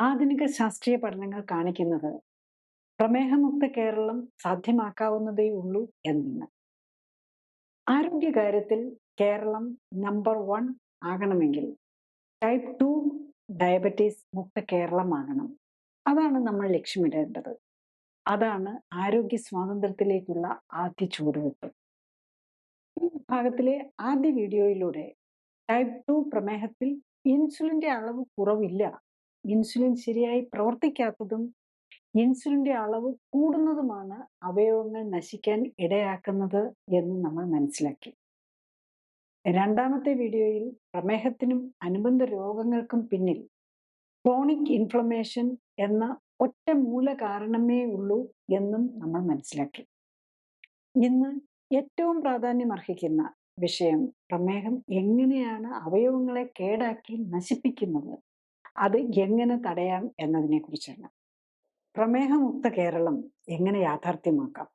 ആധുനിക ശാസ്ത്രീയ പഠനങ്ങൾ കാണിക്കുന്നത് പ്രമേഹമുക്ത കേരളം സാധ്യമാക്കാവുന്നതേ ഉള്ളൂ എന്നാണ്. ആരോഗ്യകാര്യത്തിൽ കേരളം നമ്പർ 1 ആകണമെങ്കിൽ ടൈപ്പ് 2 ഡയബറ്റീസ് മുക്ത കേരളമാകണം. അതാണ് നമ്മൾ ലക്ഷ്യമിടേണ്ടത്. അതാണ് ആരോഗ്യ സ്വാതന്ത്ര്യത്തിലേക്കുള്ള ആദ്യ ചുവടുവെപ്പ്. ഈ വിഭാഗത്തിലെ ആദ്യ വീഡിയോയിലൂടെ ടൈപ്പ് 2 പ്രമേഹത്തിൽ ഇൻസുലിന്റെ അളവ് കുറവില്ല, ഇൻസുലിൻ ശരിയായി പ്രവർത്തിക്കാത്തതും ഇൻസുലിന്റെ അളവ് കൂടുന്നതുമാണ് അവയവങ്ങൾ നശിക്കാൻ ഇടയാക്കുന്നത് എന്ന് നമ്മൾ മനസ്സിലാക്കി. രണ്ടാമത്തെ വീഡിയോയിൽ പ്രമേഹത്തിനും അനുബന്ധ രോഗങ്ങൾക്കും പിന്നിൽ ക്രോണിക് ഇൻഫ്ലമേഷൻ എന്ന ഒറ്റ മൂല കാരണമേ ഉള്ളൂ എന്നും നമ്മൾ മനസ്സിലാക്കി. ഇന്ന് ഏറ്റവും പ്രാധാന്യം അർഹിക്കുന്ന വിഷയം പ്രമേഹം എങ്ങനെയാണ് അവയവങ്ങളെ കേടാക്കി നശിപ്പിക്കുന്നത്, അത് എങ്ങനെ തടയാം എന്നതിനെ കുറിച്ചാണ്. പ്രമേഹമുക്ത കേരളം എങ്ങനെ യാഥാർത്ഥ്യമാക്കാം?